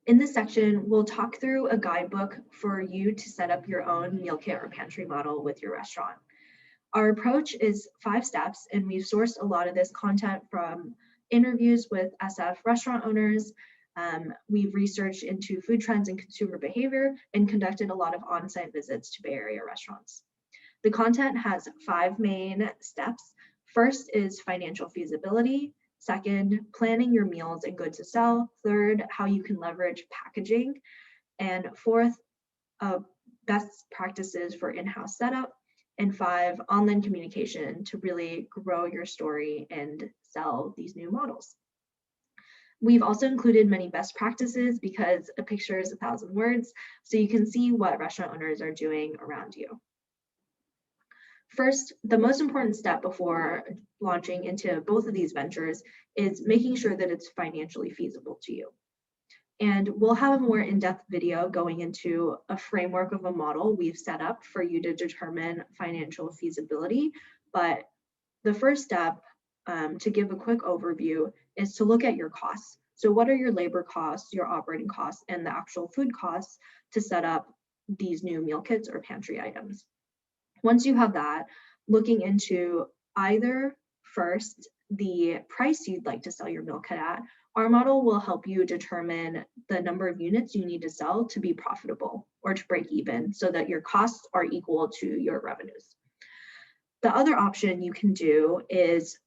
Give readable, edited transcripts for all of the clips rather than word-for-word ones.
In this section, we'll talk through a guidebook for you to set up your own meal kit or pantry model with your restaurant. Our approach is 5 steps, and we've sourced a lot of this content from interviews with SF restaurant owners. We've researched into food trends and consumer behavior and conducted a lot of on-site visits to Bay Area restaurants. The content has 5 main steps. First is financial feasibility. Second, planning your meals and goods to sell. Third, how you can leverage packaging. And fourth, best practices for in-house setup. And 5, online communication to really grow your story and sell these new models. We've also included many best practices because a picture is 1,000 words, so you can see what restaurant owners are doing around you. First, the most important step before launching into both of these ventures is making sure that it's financially feasible to you. And we'll have a more in-depth video going into a framework of a model we've set up for you to determine financial feasibility. But the first step, to give a quick overview, is to look at your costs. So what are your labor costs, your operating costs, and the actual food costs to set up these new meal kits or pantry items? Once you have that, looking into either first the price you'd like to sell your meal kit at, our model will help you determine the number of units you need to sell to be profitable or to break even so that your costs are equal to your revenues. The other option you can do is,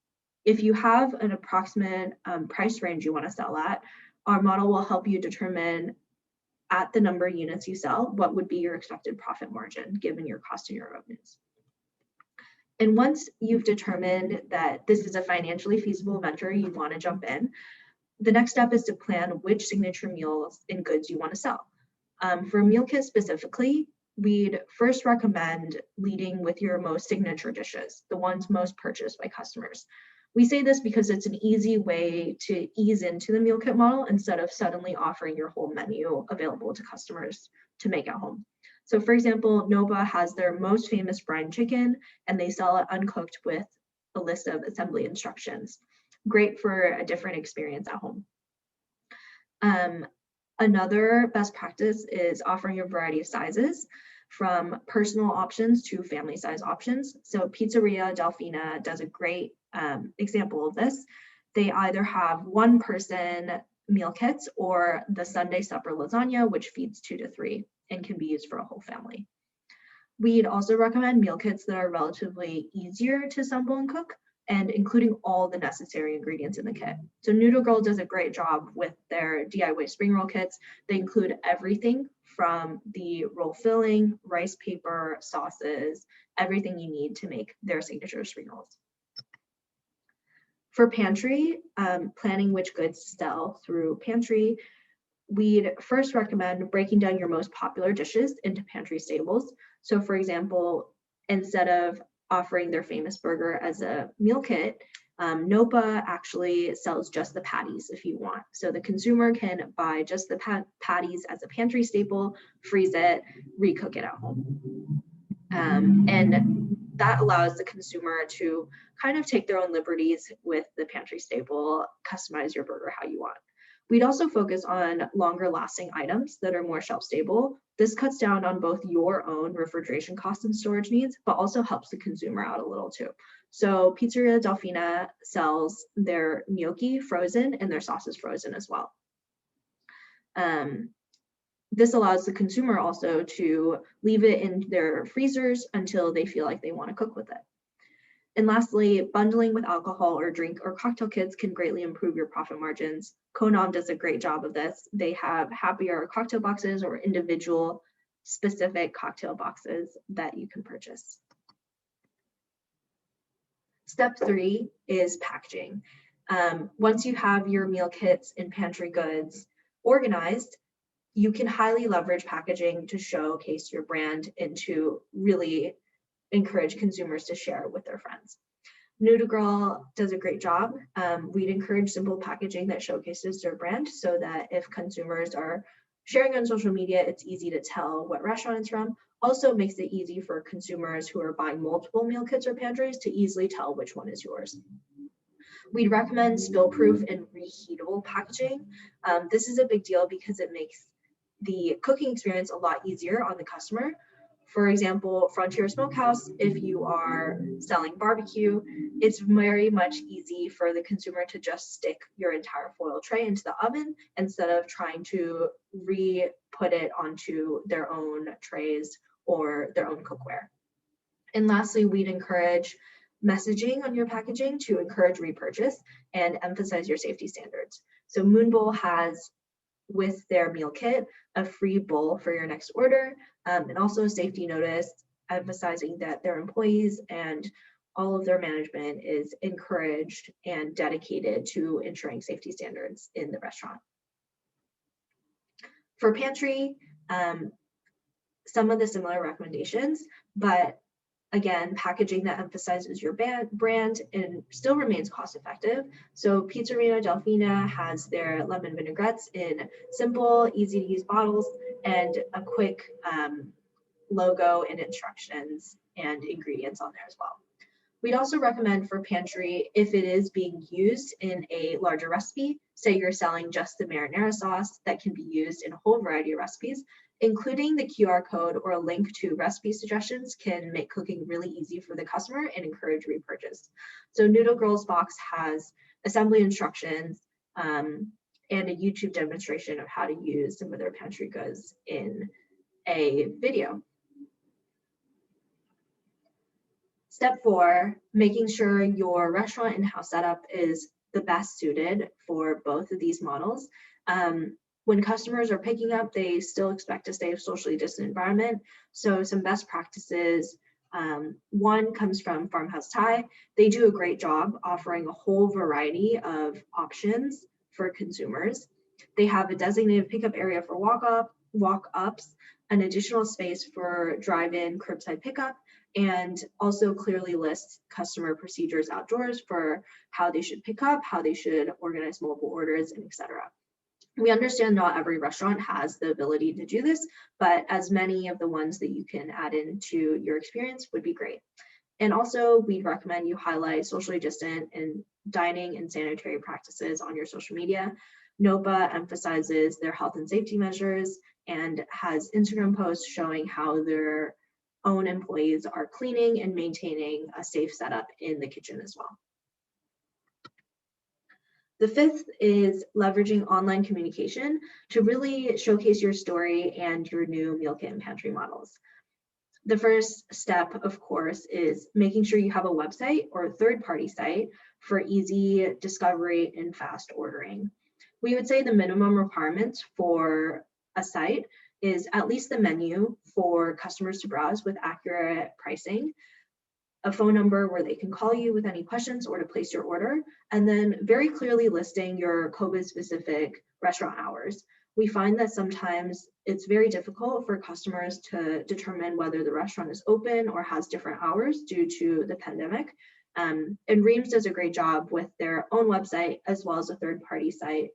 if you have an approximate price range you want to sell at, our model will help you determine at the number of units you sell, what would be your expected profit margin given your cost and your revenues. And once you've determined that this is a financially feasible venture you want to jump in, the next step is to plan which signature meals and goods you want to sell. For a meal kit specifically, we'd first recommend leading with your most signature dishes, the ones most purchased by customers. We say this because it's an easy way to ease into the meal kit model instead of suddenly offering your whole menu available to customers to make at home. So for example, Nova has their most famous brine chicken, and they sell it uncooked with a list of assembly instructions. Great for a different experience at home. Another best practice is offering a variety of sizes, from personal options to family size options. So Pizzeria Delfina does a great example of this. They either have 1-person meal kits or the Sunday supper lasagna, which feeds 2 to 3 and can be used for a whole family. We'd also recommend meal kits that are relatively easier to assemble and cook, and including all the necessary ingredients in the kit. So Noodle Girl does a great job with their DIY spring roll kits. They include everything from the roll filling, rice paper, sauces, everything you need to make their signature spring rolls. For pantry, planning which goods to sell through pantry, we'd first recommend breaking down your most popular dishes into pantry staples. So for example, instead of offering their famous burger as a meal kit, Nopa actually sells just the patties if you want. So the consumer can buy just the patties as a pantry staple, freeze it, recook it at home. And that allows the consumer to kind of take their own liberties with the pantry staple, customize your burger how you want. We'd also focus on longer lasting items that are more shelf stable. This cuts down on both your own refrigeration costs and storage needs, but also helps the consumer out a little too. So Pizzeria Delfina sells their gnocchi frozen and their sauces frozen as well. This allows the consumer also to leave it in their freezers until they feel like they want to cook with it. And lastly, bundling with alcohol or drink or cocktail kits can greatly improve your profit margins. Konam does a great job of this. They have happy hour cocktail boxes or individual specific cocktail boxes that you can purchase. Step 3 is packaging. Once you have your meal kits and pantry goods organized, you can highly leverage packaging to showcase your brand and to really encourage consumers to share with their friends. Noodle Girl does a great job. We'd encourage simple packaging that showcases their brand so that if consumers are sharing on social media, it's easy to tell what restaurant it's from. Also makes it easy for consumers who are buying multiple meal kits or pantries to easily tell which one is yours. We'd recommend spill-proof and reheatable packaging. This is a big deal because it makes the cooking experience a lot easier on the customer. For example, Frontier Smokehouse, if you are selling barbecue, it's very much easy for the consumer to just stick your entire foil tray into the oven instead of trying to re-put it onto their own trays or their own cookware. And lastly, we'd encourage messaging on your packaging to encourage repurchase and emphasize your safety standards. So Moon Bowl has, with their meal kit, a free bowl for your next order, and also a safety notice emphasizing that their employees and all of their management is encouraged and dedicated to ensuring safety standards in the restaurant. For pantry, some of the similar recommendations, but again, packaging that emphasizes your brand and still remains cost effective. So Pizzeria Delfina has their lemon vinaigrettes in simple, easy to use bottles and a quick logo and instructions and ingredients on there as well. We'd also recommend for pantry, if it is being used in a larger recipe, say you're selling just the marinara sauce that can be used in a whole variety of recipes, including the QR code or a link to recipe suggestions can make cooking really easy for the customer and encourage repurchase. So Noodle Girls box has assembly instructions and a YouTube demonstration of how to use some of their pantry goods in a video. Step 4, making sure your restaurant in-house setup is the best suited for both of these models. When customers are picking up, they still expect to stay in a socially distant environment. So some best practices, one comes from Farmhouse Thai. They do a great job offering a whole variety of options for consumers. They have a designated pickup area for walk-ups, an additional space for drive-in curbside pickup, and also clearly lists customer procedures outdoors for how they should pick up, how they should organize mobile orders, and etc. We understand not every restaurant has the ability to do this, but as many of the ones that you can add into your experience would be great. And also, we'd recommend you highlight socially distant and dining and sanitary practices on your social media. NOPA emphasizes their health and safety measures and has Instagram posts showing how their own employees are cleaning and maintaining a safe setup in the kitchen as well. The fifth is leveraging online communication to really showcase your story and your new meal kit and pantry models. The first step, of course, is making sure you have a website or a third-party site for easy discovery and fast ordering. We would say the minimum requirements for a site is at least the menu for customers to browse with accurate pricing, a phone number where they can call you with any questions or to place your order, and then very clearly listing your COVID-specific restaurant hours. We find that sometimes it's very difficult for customers to determine whether the restaurant is open or has different hours due to the pandemic. And Reams does a great job with their own website as well as a third-party site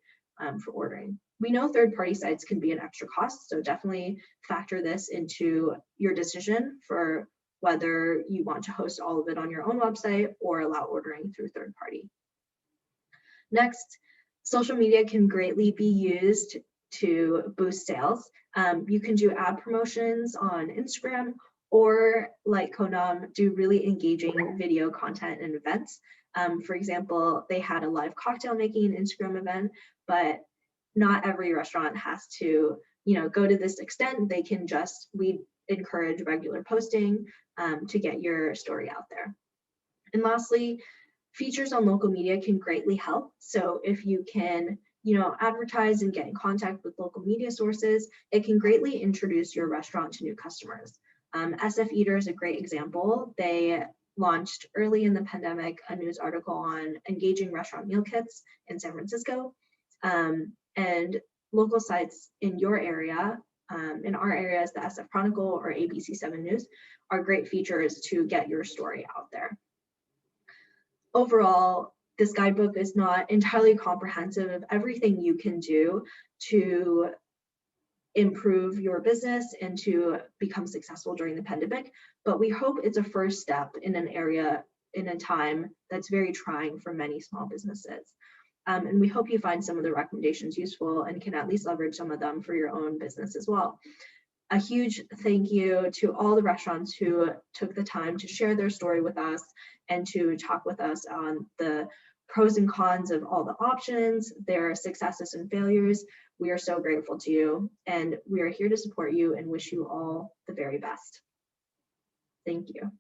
for ordering. We know third-party sites can be an extra cost, so definitely factor this into your decision for whether you want to host all of it on your own website or allow ordering through third party. Next, social media can greatly be used to boost sales. You can do ad promotions on Instagram or, like Konam, do really engaging video content and events. For example, they had a live cocktail making Instagram event, but not every restaurant has to, go to this extent. They can just, we encourage regular posting to get your story out there. And lastly, features on local media can greatly help. So if you can, advertise and get in contact with local media sources, it can greatly introduce your restaurant to new customers. SF Eater is a great example. They launched early in the pandemic a news article on engaging restaurant meal kits in San Francisco. And local sites in your area, in our areas, the SF Chronicle or ABC7 News, are great features to get your story out there. Overall, this guidebook is not entirely comprehensive of everything you can do to improve your business and to become successful during the pandemic, but we hope it's a first step in an area in a time that's very trying for many small businesses. And we hope you find some of the recommendations useful and can at least leverage some of them for your own business as well. A huge thank you to all the restaurants who took the time to share their story with us and to talk with us on the pros and cons of all the options, their successes and failures. We are so grateful to you, and we are here to support you and wish you all the very best. Thank you.